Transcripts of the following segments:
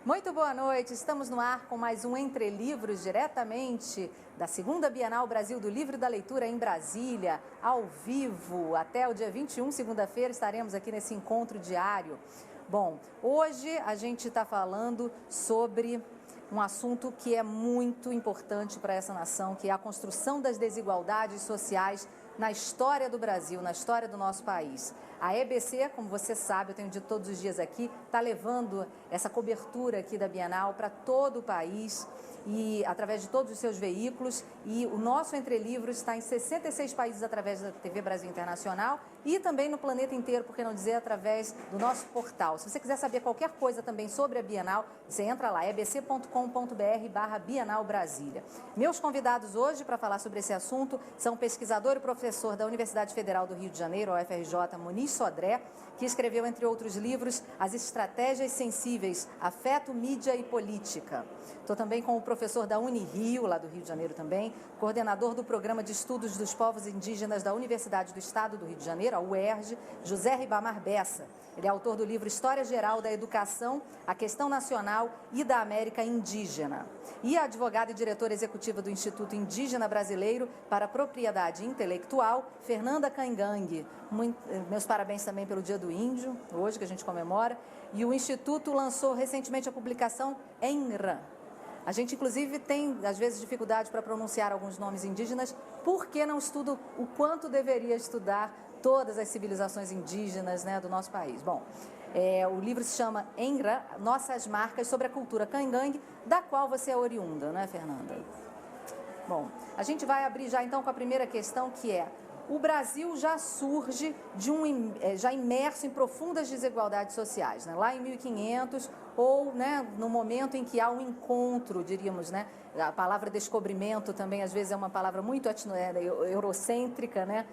Muito boa noite, estamos no ar com mais um Entre Livros, diretamente da segunda Bienal Brasil do Livro e da Leitura em Brasília, ao vivo. Até o dia 21, segunda-feira, estaremos aqui nesse encontro diário. Bom, hoje a gente está falando sobre um assunto que é muito importante para essa nação, que é a construção das desigualdades sociais na história do Brasil, na história do nosso país. A EBC, como você sabe, eu tenho dito todos os dias aqui, está levando essa cobertura aqui da Bienal para todo o país e através de todos os seus veículos, e o nosso Entre Livros está em 66 países através da TV Brasil Internacional e também no planeta inteiro, por que não dizer, através do nosso portal. Se você quiser saber qualquer coisa também sobre a Bienal, você entra lá, ebc.com.br/Bienal Brasília. Meus convidados hoje para falar sobre esse assunto são o pesquisador e professor da Universidade Federal do Rio de Janeiro, a UFRJ, Muniz Sodré, que escreveu, entre outros livros, As Estratégias Sensíveis, Afeto, Mídia e Política. Estou também com o professor da Unirio, lá do Rio de Janeiro também, coordenador do Programa de Estudos dos Povos Indígenas da Universidade do Estado do Rio de Janeiro, a UERJ, José Ribamar Bessa. Ele é autor do livro História Geral da Educação, a Questão Nacional e da América Indígena. E a advogada e diretora executiva do Instituto Indígena Brasileiro para a Propriedade Intelectual, Fernanda Caingangue. Meus parabéns também pelo Dia do Índio, hoje que a gente comemora. E o Instituto lançou recentemente a publicação ENRA. A gente, inclusive, tem, às vezes, dificuldade para pronunciar alguns nomes indígenas, porque não estuda o quanto deveria estudar todas as civilizações indígenas, né, do nosso país. Bom, o livro se chama ENRA, Nossas Marcas sobre a Cultura Caingangue, da qual você é oriunda, né, Fernanda? Bom, a gente vai abrir já então com a primeira questão, que é: o Brasil já surge já imerso em profundas desigualdades sociais, né? Lá em 1500, ou, né, no momento em que há um encontro, diríamos, né? A palavra descobrimento também, às vezes, é uma palavra muito eurocêntrica, né?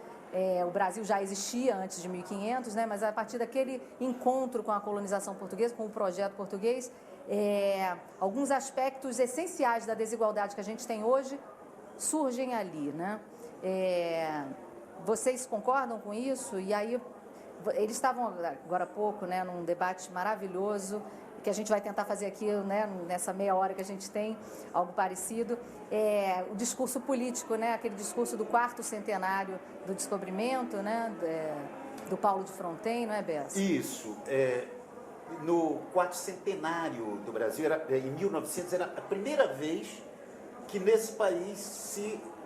O Brasil já existia antes de 1500, né? Mas a partir daquele encontro com a colonização portuguesa, com o projeto português, alguns aspectos essenciais da desigualdade que a gente tem hoje surgem ali, né? Vocês concordam com isso? E aí, eles estavam agora há pouco, né, num debate maravilhoso, que a gente vai tentar fazer aqui, né, nessa meia hora que a gente tem, algo parecido, o discurso político, né, aquele discurso do 4º centenário do descobrimento, né, do Paulo de Fronten, não é, Bessa? Isso. No 4º centenário do Brasil, em 1900, era a primeira vez que nesse país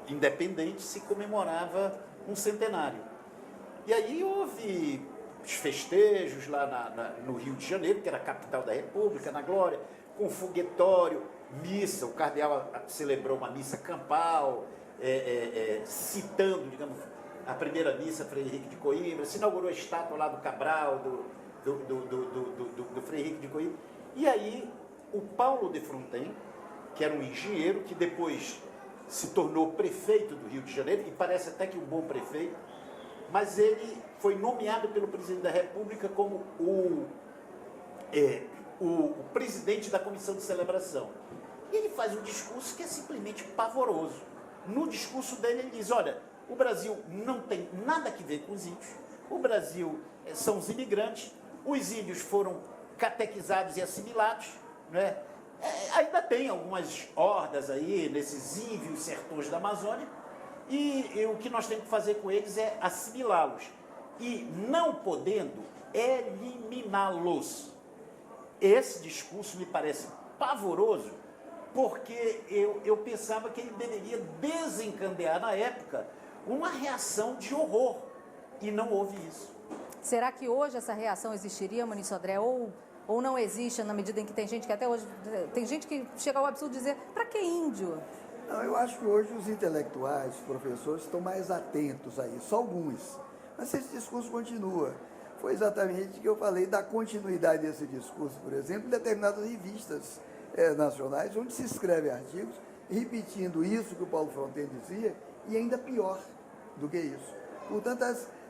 independente se comemorava um centenário. E aí houve os festejos lá no Rio de Janeiro, que era a capital da República, na Glória, com foguetório, missa. O cardeal celebrou uma missa campal, citando, digamos, a primeira missa, Frei Henrique de Coimbra. Se inaugurou a estátua lá do Cabral, do Frei Henrique de Coimbra. E aí o Paulo de Fronten, que era um engenheiro, que depois se tornou prefeito do Rio de Janeiro, e parece até que um bom prefeito, mas ele foi nomeado pelo presidente da República como o presidente da comissão de celebração. E ele faz um discurso que é simplesmente pavoroso. No discurso dele ele diz: olha, o Brasil não tem nada a ver com os índios, o Brasil são os imigrantes, os índios foram catequizados e assimilados, né? Ainda tem algumas hordas aí nesses ínvios sertões da Amazônia, e o que nós temos que fazer com eles é assimilá-los, e não podendo, eliminá-los. Esse discurso me parece pavoroso, porque eu pensava que ele deveria desencadear na época uma reação de horror, e não houve isso. Será que hoje essa reação existiria, Muniz Sodré, ou não existe, na medida em que tem gente que até hoje, tem gente que chega ao absurdo de dizer: para que índio? Não, eu acho que hoje os intelectuais, os professores, estão mais atentos a isso, alguns. Mas esse discurso continua. Foi exatamente o que eu falei da continuidade desse discurso, por exemplo, em determinadas revistas nacionais, onde se escrevem artigos repetindo isso que o Paulo Fronten dizia, e ainda pior do que isso. Portanto,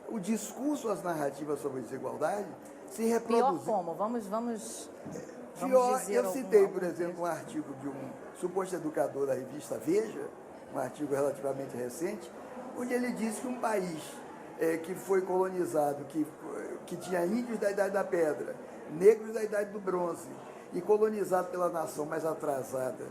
o discurso, as narrativas sobre a desigualdade se reproduzem. Pior como? Vamos Pior, dizer eu citei, por exemplo, um artigo de um suposto educador da revista Veja, um artigo relativamente recente, onde ele disse que um país que foi colonizado, que tinha índios da Idade da Pedra, negros da Idade do Bronze, e colonizado pela nação mais atrasada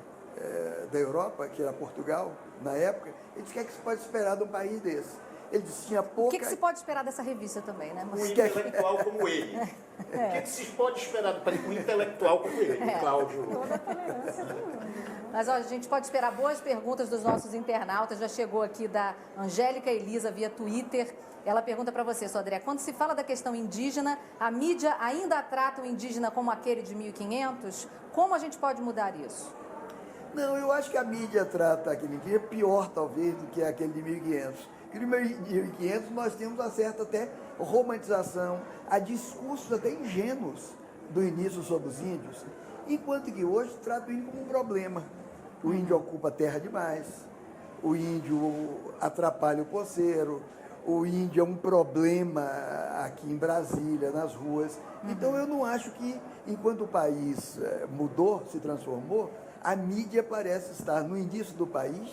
da Europa, que era Portugal, na época, ele disse: o que é que se pode esperar de um país desse? Ele disse: tinha pouca... O que se pode esperar dessa revista também, né? Um intelectual como ele. O que se pode esperar de um intelectual como ele, Cláudio? Toda a tolerância do mundo. Mas olha, a gente pode esperar boas perguntas dos nossos internautas. Já chegou aqui da Angélica Elisa via Twitter. Ela pergunta para você, Sodré, quando se fala da questão indígena, a mídia ainda trata o indígena como aquele de 1500? Como a gente pode mudar isso? Não, eu acho que a mídia trata aquele indígena pior, talvez, do que aquele de 1500. Porque no 1500 nós temos uma certa até romantização, há discursos até ingênuos do início sobre os índios, enquanto que hoje trata o índio como um problema. O índio ocupa terra demais, o índio atrapalha o poceiro, o índio é um problema aqui em Brasília, nas ruas. Então eu não acho que, enquanto o país mudou, se transformou, a mídia parece estar no início do país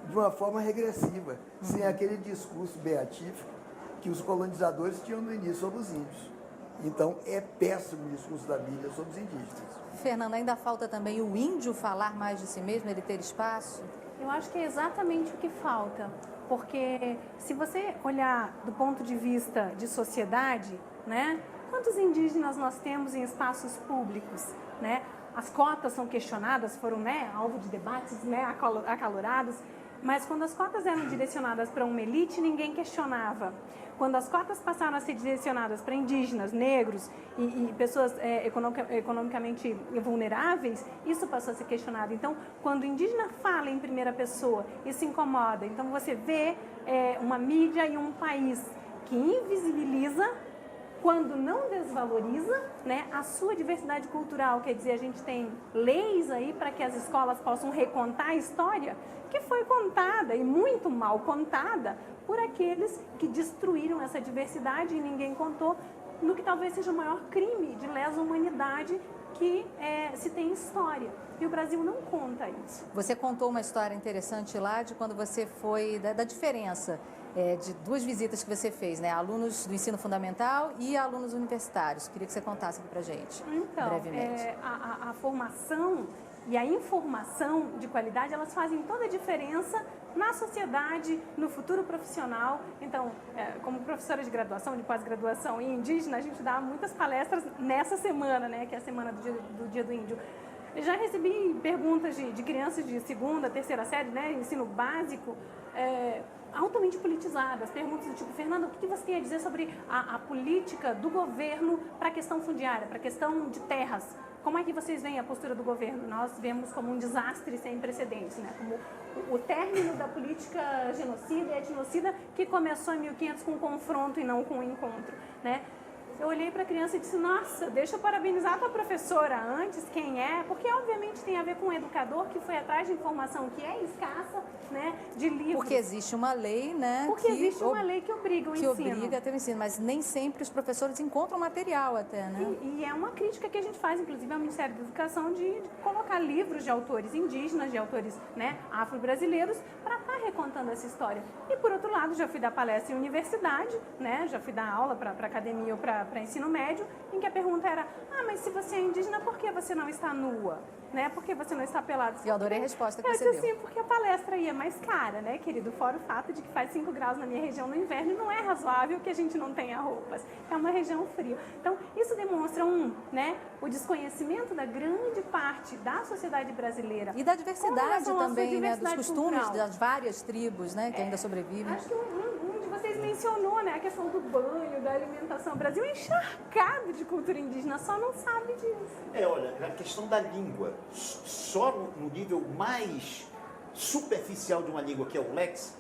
de uma forma regressiva, sem aquele discurso beatífico que os colonizadores tinham no início sobre os índios. Então é péssimo o discurso da mídia sobre os indígenas. Fernanda, ainda falta também o índio falar mais de si mesmo, ele ter espaço? Eu acho que é exatamente o que falta, porque se você olhar do ponto de vista de sociedade, né, quantos indígenas nós temos em espaços públicos, né? As cotas são questionadas, foram, né, alvo de debates, né, acalorados, mas quando as cotas eram direcionadas para uma elite, ninguém questionava. Quando as cotas passaram a ser direcionadas para indígenas, negros e pessoas economicamente vulneráveis, isso passou a ser questionado. Então, quando o indígena fala em primeira pessoa, isso incomoda. Então, você vê uma mídia e um país que invisibiliza, quando não desvaloriza, né, a sua diversidade cultural. Quer dizer, a gente tem leis aí para que as escolas possam recontar a história que foi contada e muito mal contada por aqueles que destruíram essa diversidade e ninguém contou, no que talvez seja o maior crime de lesa humanidade que se tem em história. E o Brasil não conta isso. Você contou uma história interessante lá de quando você foi, da diferença de duas visitas que você fez, né? Alunos do ensino fundamental e alunos universitários. Queria que você contasse aqui pra gente, então, brevemente. A formação e a informação de qualidade, elas fazem toda a diferença na sociedade, no futuro profissional. Então, como professora de graduação, de pós-graduação em indígena, a gente dá muitas palestras nessa semana, né, que é a semana do Dia do Índio. Eu já recebi perguntas de crianças de segunda, terceira série, né, ensino básico, altamente politizadas, perguntas do tipo: Fernanda, o que você tem a dizer sobre a política do governo para a questão fundiária, para a questão de terras? Como é que vocês veem a postura do governo? Nós vemos como um desastre sem precedentes, né? Como o término da política genocida e etnocida que começou em 1500 com confronto e não com encontro, né? Eu olhei para a criança e disse: nossa, deixa eu parabenizar a tua professora antes, quem é, porque obviamente tem a ver com o educador que foi atrás de informação que é escassa, né, de livros. Porque existe uma lei, né? Porque existe uma lei que obriga o ensino. Que obriga a ter o ensino, mas nem sempre os professores encontram material até, né? E é uma crítica que a gente faz, inclusive, ao Ministério da Educação, de colocar livros de autores indígenas, de autores, né, afro-brasileiros, para estar recontando essa história. E, por outro lado, já fui dar palestra em universidade, né, já fui dar aula para academia ou para ensino médio, em que a pergunta era: mas se você é indígena, por que você não está nua? Né? Por que você não está pelado? Eu adorei a resposta que você deu. deu. Porque a palestra ia mais cara, né, querido? Fora o fato de que faz 5 graus na minha região no inverno e não é razoável que a gente não tenha roupas. É uma região fria. Então, isso demonstra o desconhecimento da grande parte da sociedade brasileira. E da diversidade também, né? Dos costumes cultural. Das várias tribos, né? Que ainda sobrevivem. Acho que vocês mencionou, né, a questão do banho, da alimentação. O Brasil é encharcado de cultura indígena, só não sabe disso. Olha, a questão da língua, só no nível mais superficial de uma língua, que é o léxico,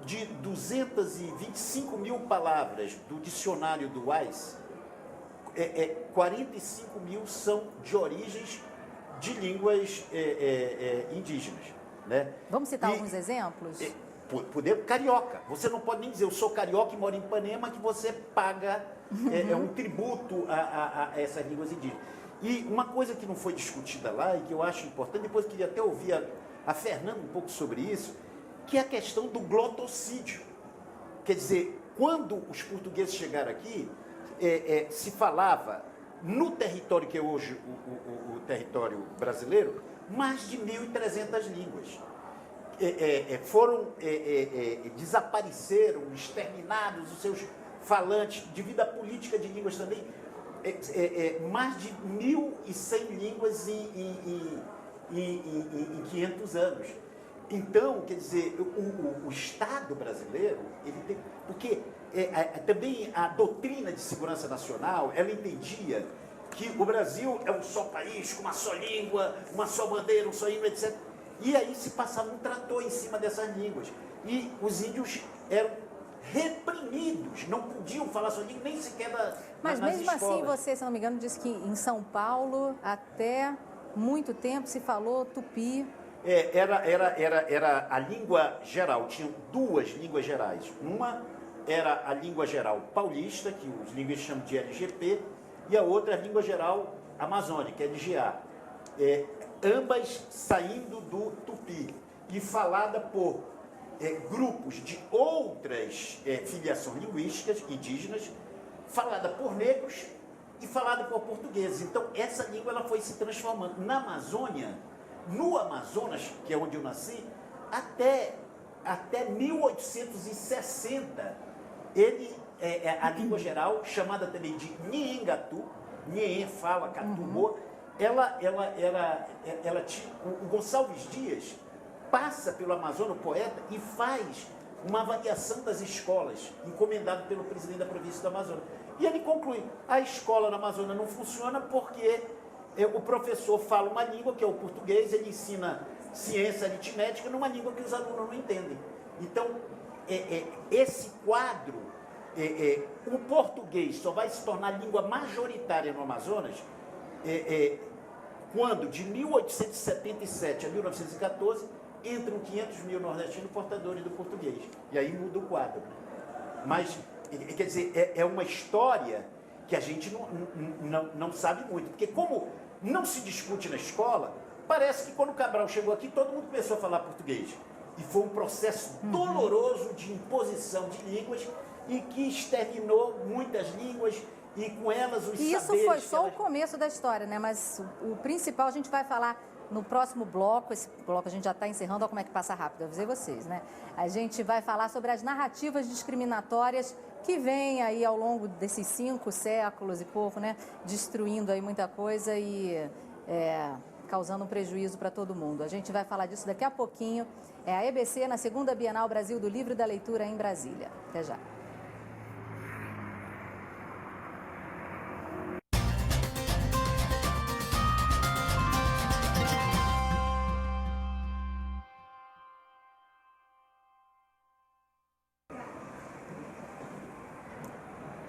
de 225 mil palavras do dicionário do WAIS, 45 mil são de origens de línguas indígenas, né? Vamos citar alguns exemplos? Carioca. Você não pode nem dizer: eu sou carioca e moro em Ipanema, que você paga um tributo a essas línguas indígenas. E uma coisa que não foi discutida lá e que eu acho importante, depois eu queria até ouvir a Fernanda um pouco sobre isso, que é a questão do glottocídio. Quer dizer, quando os portugueses chegaram aqui, se falava no território que é hoje o território brasileiro, mais de 1.300 línguas. Desapareceram, exterminados os seus falantes, devido à política de línguas também, mais de 1.100 línguas em 500 anos. Então, quer dizer, o Estado brasileiro, ele tem, porque também a doutrina de segurança nacional, ela entendia que o Brasil é um só país, com uma só língua, uma só bandeira, um só hino, etc. E aí se passava um trator em cima dessas línguas. E os índios eram reprimidos, não podiam falar sua língua, nem sequer Mas nas mesmo escolas. assim, você, se não me engano, disse que em São Paulo, até muito tempo, se falou tupi. Era a língua geral, tinham duas línguas gerais. Uma era a língua geral paulista, que os linguistas chamam de LGP, e a outra a língua geral amazônica, LGA. Ambas saindo do tupi e falada por grupos de outras filiações linguísticas indígenas, falada por negros e falada por portugueses. Então, essa língua ela foi se transformando. Na Amazônia, no Amazonas, que é onde eu nasci, até 1860, a língua geral, chamada também de Nheengatu, Nhê fala, Catumô, ela tinha, o Gonçalves Dias passa pelo Amazonas, o poeta, e faz uma avaliação das escolas, encomendado pelo presidente da província do Amazonas. E ele conclui, a escola no Amazonas não funciona porque o professor fala uma língua, que é o português, ele ensina ciência aritmética numa língua que os alunos não entendem. Então, esse quadro, o português só vai se tornar língua majoritária no Amazonas quando, de 1877 a 1914, entram 500 mil nordestinos portadores do português. E aí muda o quadro. Mas, quer dizer, é uma história que a gente não sabe muito. Porque como não se discute na escola, parece que quando o Cabral chegou aqui, todo mundo começou a falar português. E foi um processo doloroso de imposição de línguas e que exterminou muitas línguas e com elas os E saberes. isso foi só o começo da história, né? Mas o principal a gente vai falar no próximo bloco. Esse bloco a gente já está encerrando, olha como é que passa rápido, eu avisei vocês, né? A gente vai falar sobre as narrativas discriminatórias que vêm aí ao longo desses 5 séculos e pouco, né? Destruindo aí muita coisa e causando um prejuízo para todo mundo. A gente vai falar disso daqui a pouquinho. É a EBC na 2ª Bienal Brasil do Livro e da Leitura em Brasília. Até já.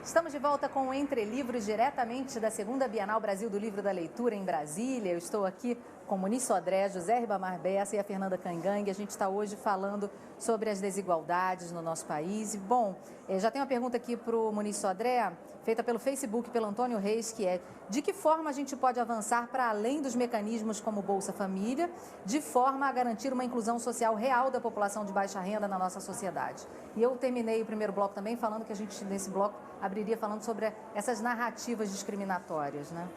Estamos de volta com o Entre Livros, diretamente da 2ª Bienal Brasil do Livro e da Leitura em Brasília. Eu estou aqui com Muniz Sodré, José Ribamar Bessa e a Fernanda Cangangue. A gente está hoje falando sobre as desigualdades no nosso país. E, bom, já tem uma pergunta aqui para o Muniz Sodré, feita pelo Facebook, pelo Antônio Reis, que é: de que forma a gente pode avançar para além dos mecanismos como Bolsa Família, de forma a garantir uma inclusão social real da população de baixa renda na nossa sociedade? E eu terminei o primeiro bloco também falando que a gente, nesse bloco, abriria falando sobre essas narrativas discriminatórias, né?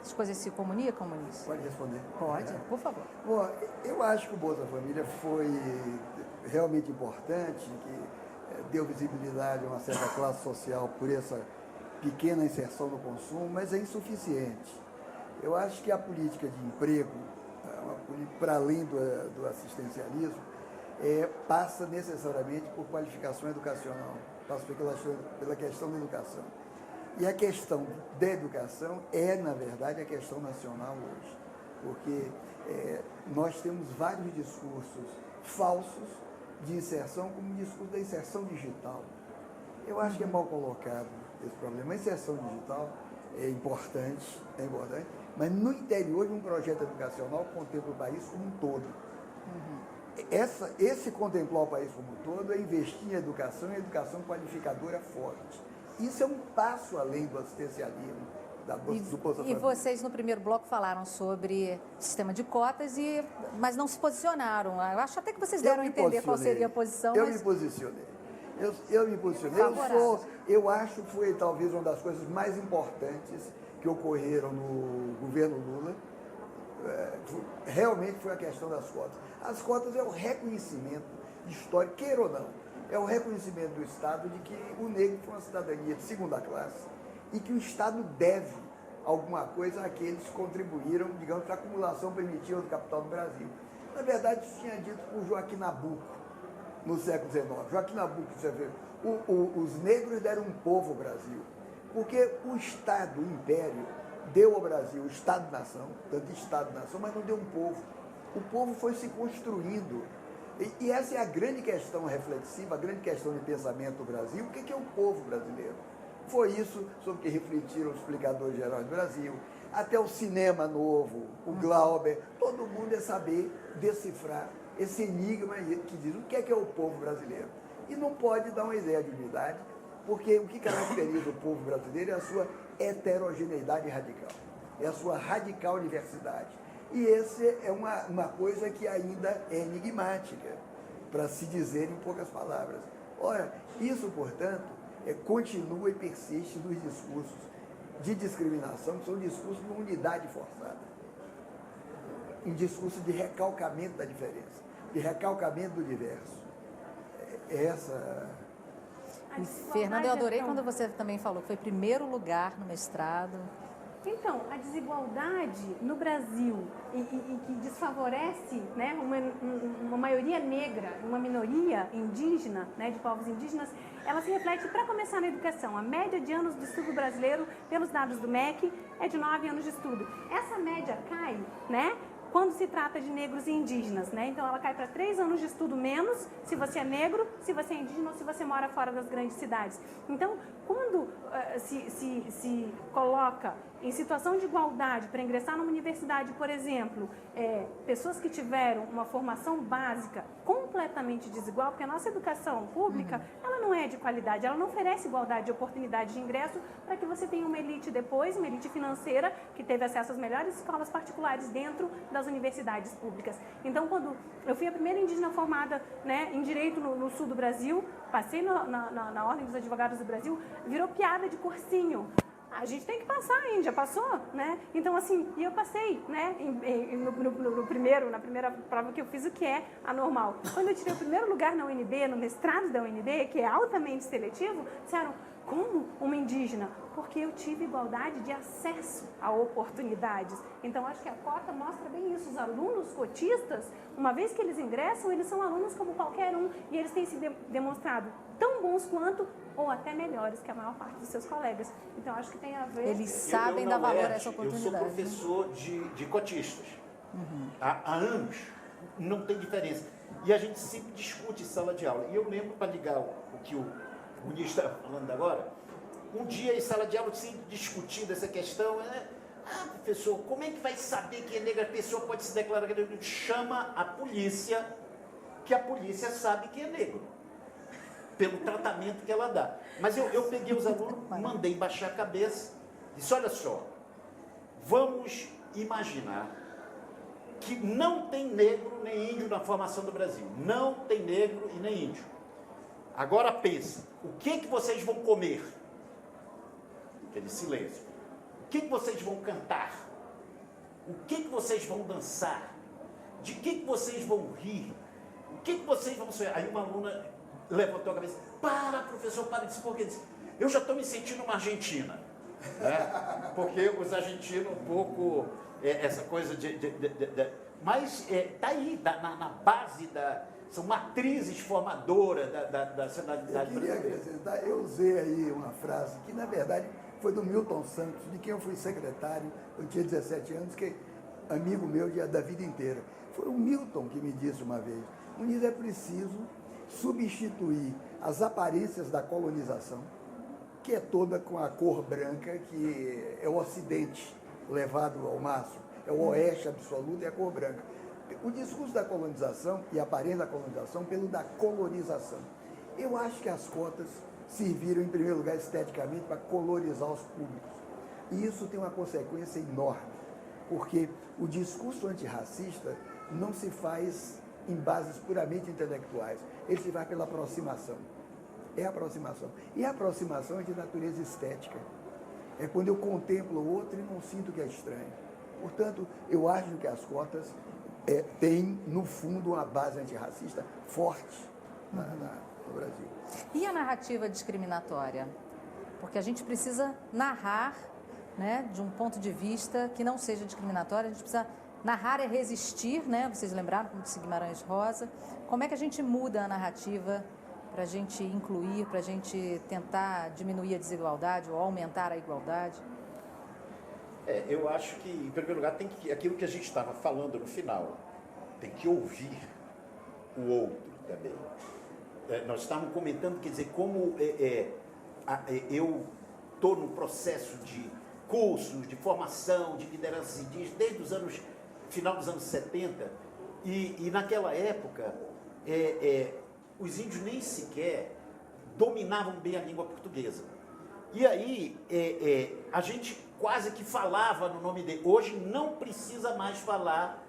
As coisas se comunicam, Muniz? Pode responder? Pode, por favor. Bom, eu acho que o Bolsa Família foi realmente importante, que deu visibilidade a uma certa classe social por essa pequena inserção no consumo, mas é insuficiente. Eu acho que a política de emprego, para além do assistencialismo, passa necessariamente por qualificação educacional, passa pela questão da educação. E a questão da educação na verdade, a questão nacional hoje, porque nós temos vários discursos falsos de inserção, como o discurso da inserção digital. Eu acho que é mal colocado esse problema. A inserção digital é importante, mas no interior de um projeto educacional contempla o país como um todo. Esse contemplar o país como um todo é investir em educação e educação qualificadora forte. Isso é um passo além do assistencialismo, do Bolsa Família. E vocês no primeiro bloco falaram sobre sistema de cotas, mas não se posicionaram. Eu acho até que vocês deram a entender qual seria a posição. Eu me posicionei. Eu me posicionei. Eu acho que foi talvez uma das coisas mais importantes que ocorreram no governo Lula, realmente foi a questão das cotas. As cotas é o reconhecimento histórico, queira ou não, é o reconhecimento do Estado de que o negro foi uma cidadania de segunda classe e que o Estado deve alguma coisa àqueles que contribuíram, digamos, para a acumulação primitiva do capital do Brasil. Na verdade, isso tinha dito por Joaquim Nabuco, no século XIX. Joaquim Nabuco, você vê, os negros deram um povo ao Brasil, porque o Estado, o Império, deu ao Brasil o Estado-nação, tanto Estado-nação, mas não deu um povo. O povo foi se construindo. E essa é a grande questão reflexiva, a grande questão de pensamento do Brasil. O que é o povo brasileiro? Foi isso sobre o que refletiram os explicadores gerais do Brasil, até o cinema novo, o Glauber, todo mundo é saber decifrar esse enigma que diz o que é o povo brasileiro. E não pode dar uma ideia de unidade, porque o que caracteriza o povo brasileiro é a sua heterogeneidade radical, é a sua radical diversidade. E essa é uma coisa que ainda é enigmática, para se dizer em poucas palavras. Ora, isso, portanto, continua e persiste nos discursos de discriminação, que são discursos de unidade forçada, em discurso de recalcamento da diferença, de recalcamento do diverso. Fernanda, eu adorei quando você também falou que foi primeiro lugar no mestrado. Então, a desigualdade no Brasil e que desfavorece, né, uma maioria negra, uma minoria indígena, né, de povos indígenas, ela se reflete, para começar, na educação. A média de anos de estudo brasileiro, pelos dados do MEC, é de 9 anos de estudo. Essa média cai, né, quando se trata de negros e indígenas, né? Então ela cai para 3 anos de estudo menos se você é negro, se você é indígena ou se você mora fora das grandes cidades. Então, quando se coloca em situação de igualdade para ingressar numa universidade, por exemplo, pessoas que tiveram uma formação básica completamente desigual, porque a nossa educação pública, ela não é de qualidade, ela não oferece igualdade de oportunidade de ingresso para que você tenha uma elite depois, uma elite financeira, que teve acesso às melhores escolas particulares dentro das universidades públicas. Então, quando eu fui a primeira indígena formada, né, em Direito no sul do Brasil, passei na Ordem dos Advogados do Brasil, virou piada de cursinho. A gente tem que passar ainda, já passou, né? Então, assim, e eu passei, né, na primeira prova que eu fiz, o que é anormal. Quando eu tirei o primeiro lugar na UNB, no mestrado da UNB, que é altamente seletivo, disseram, como uma indígena? Porque eu tive igualdade de acesso a oportunidades. Então, acho que a cota mostra bem isso. Os alunos cotistas, uma vez que eles ingressam, eles são alunos como qualquer um, e eles têm se demonstrado tão bons quanto ou até melhores que a maior parte dos seus colegas. Então, acho que tem a ver... Eles sabem dar valor a essa oportunidade. Eu sou professor de cotistas. Há anos, não tem diferença. E a gente sempre discute em sala de aula. E eu lembro, para ligar o que o Muniz está falando agora, um dia em sala de aula, sempre discutindo essa questão, professor, como é que vai saber que é negra? A pessoa pode se declarar que é negro? Chama a polícia, que a polícia sabe que é negro, pelo tratamento que ela dá. Mas eu peguei os alunos, mandei baixar a cabeça, disse, olha só, vamos imaginar que não tem negro nem índio na formação do Brasil. Não tem negro e nem índio. Agora pensa, o que vocês vão comer? Aquele silêncio. O que vocês vão cantar? O que vocês vão dançar? De que vocês vão rir? O que vocês vão sonhar? Aí uma aluna levantou a cabeça. Para, professor, para de se porque disse, eu já estou me sentindo uma argentina. Porque os argentinos um pouco, essa coisa mas está aí, na base são matrizes formadoras da sociedade brasileira. Eu usei aí uma frase que, na verdade, foi do Milton Santos, de quem eu fui secretário, eu tinha 17 anos, que é amigo meu da vida inteira. Foi o Milton que me disse uma vez, Muniz, é preciso substituir as aparências da colonização, que é toda com a cor branca, que é o Ocidente levado ao máximo, é o Oeste absoluto, é a cor branca. O discurso da colonização e a aparência da colonização pelo da colonização. Eu acho que as cotas serviram, em primeiro lugar, esteticamente, para colorizar os públicos. E isso tem uma consequência enorme, porque o discurso antirracista não se faz em bases puramente intelectuais, ele se faz pela aproximação. É a aproximação. E a aproximação é de natureza estética. É quando eu contemplo o outro e não sinto que é estranho. Portanto, eu acho que as cotas têm, no fundo, uma base antirracista forte no Brasil. E a narrativa discriminatória? Porque a gente precisa narrar, né, de um ponto de vista que não seja discriminatório, a gente precisa narrar é resistir, né? Vocês lembraram, como disse Guimarães Rosa. Como é que a gente muda a narrativa para a gente incluir, para a gente tentar diminuir a desigualdade ou aumentar a igualdade? Eu acho que, em primeiro lugar, tem que, aquilo que a gente estava falando no final, tem que ouvir o outro também. Nós estávamos comentando, quer dizer, como eu estou no processo de cursos, de formação, de liderança indígena, desde os anos, final dos anos 70, e naquela época, os índios nem sequer dominavam bem a língua portuguesa. E aí, a gente quase que falava no nome dele. Hoje não precisa mais falar,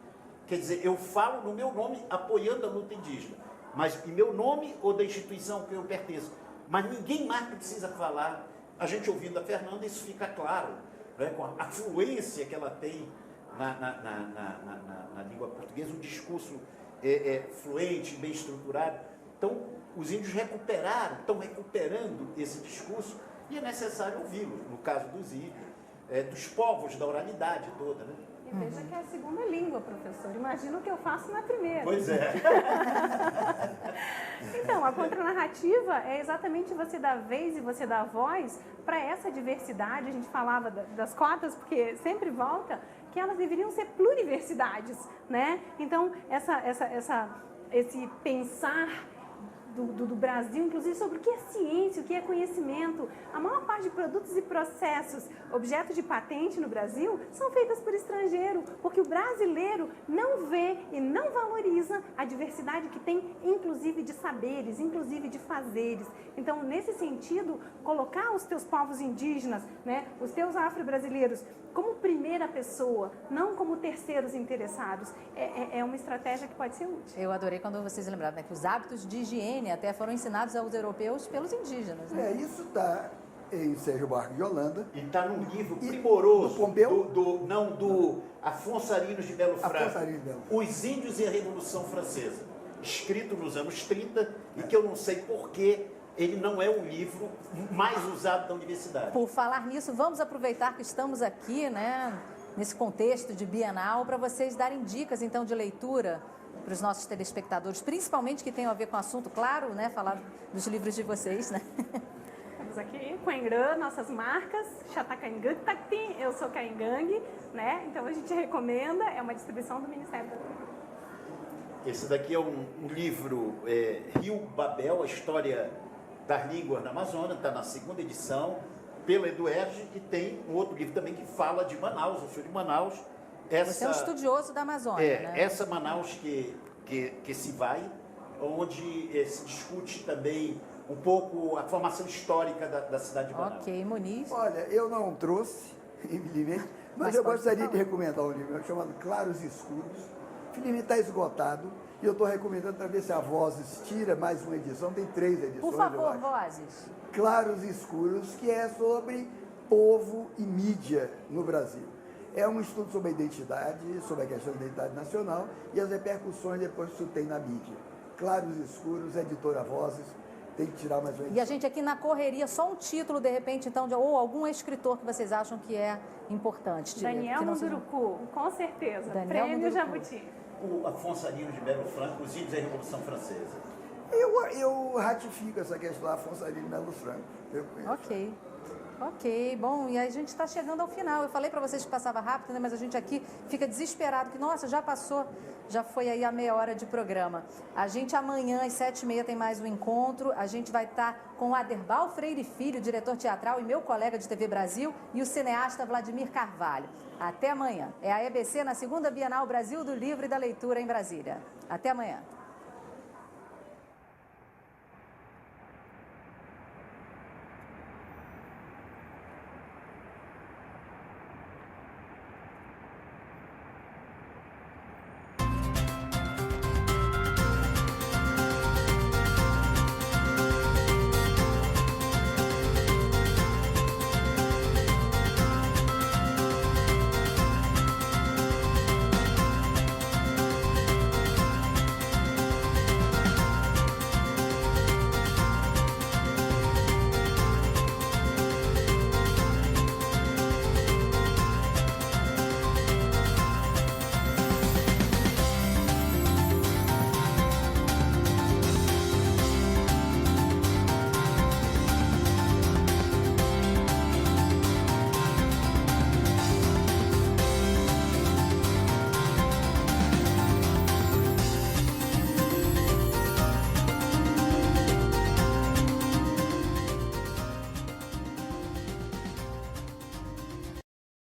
quer dizer, eu falo no meu nome apoiando a luta indígena, mas em meu nome ou da instituição que eu pertenço. Mas ninguém mais precisa falar. A gente ouvindo a Fernanda, isso fica claro, né, com a fluência que ela tem na língua portuguesa, um discurso fluente, bem estruturado. Então, os índios estão recuperando esse discurso e é necessário ouvi-lo, no caso dos índios, dos povos, da oralidade toda, né? E veja que é a segunda língua, professor. Imagina o que eu faço na primeira. Pois é. Então, a contranarrativa é exatamente você dar vez e você dar voz para essa diversidade. A gente falava das cotas, porque sempre volta que elas deveriam ser pluriversidades, né? Então, esse pensar do Brasil, inclusive sobre o que é ciência, o que é conhecimento. A maior parte de produtos e processos, objetos de patente no Brasil, são feitos por estrangeiro, porque o brasileiro não vê e não valoriza a diversidade que tem, inclusive de saberes, inclusive de fazeres. Então, nesse sentido, colocar os teus povos indígenas, né, os teus afro-brasileiros, como primeira pessoa, não como terceiros interessados, é uma estratégia que pode ser útil. Eu adorei quando vocês lembraram, né, que os hábitos de higiene até foram ensinados aos europeus pelos indígenas. Né? Isso está em Sérgio Buarque de Holanda. E está num livro primoroso do Pompeu? do Afonso Arinos de Melo Franco, Franco, Os Índios e a Revolução Francesa, escrito nos anos 30, e que eu não sei porquê ele não é o livro mais usado da universidade. Por falar nisso, vamos aproveitar que estamos aqui, né, nesse contexto de Bienal, para vocês darem dicas, então, de leitura para os nossos telespectadores, principalmente que tenham a ver com o assunto, claro, né, falar dos livros de vocês, né? Estamos aqui com a Engrã, nossas marcas, Chatacaingangue, eu sou Caingangue, né? Então a gente recomenda, é uma distribuição do Ministério da Cultura. Esse daqui é um livro, Rio Babel, a história das línguas na Amazônia, está na 2ª edição, pela Eduerge, e tem um outro livro também que fala de Manaus, eu sou de Manaus. Você é um estudioso da Amazônia, né? Essa Manaus que se vai, onde se discute também um pouco a formação histórica da cidade de Manaus. Ok, Muniz. Olha, eu não trouxe, infelizmente, mas eu gostaria de recomendar um livro chamado Claros e Escuros. Infelizmente está esgotado, e eu estou recomendando para ver se a Vozes tira mais uma edição, tem 3 edições. Por favor, Vozes. Claros e Escuros, que é sobre povo e mídia no Brasil. É um estudo sobre a identidade, sobre a questão da identidade nacional e as repercussões depois que isso tem na mídia. Claros e Escuros, editora Vozes, tem que tirar mais uma edição. E a gente aqui na correria, só um título, de repente, então, ou algum escritor que vocês acham que é importante. Daniel Munduruku, com certeza. Daniel Prêmio Munduruku. Jabuti. O Afonso Arinos de Melo Franco, Os Índios e a Revolução Francesa. Eu ratifico essa questão da Afonso Arinos de Melo Franco. Eu conheço. Ok, bom, e aí a gente está chegando ao final. Eu falei para vocês que passava rápido, né, mas a gente aqui fica desesperado, que, nossa, já passou, já foi aí a meia hora de programa. A gente amanhã, às 7h30, tem mais um encontro. A gente vai estar com o Aderbal Freire Filho, diretor teatral e meu colega de TV Brasil, e o cineasta Vladimir Carvalho. Até amanhã. É a EBC na 2ª Bienal Brasil do Livro e da Leitura em Brasília. Até amanhã.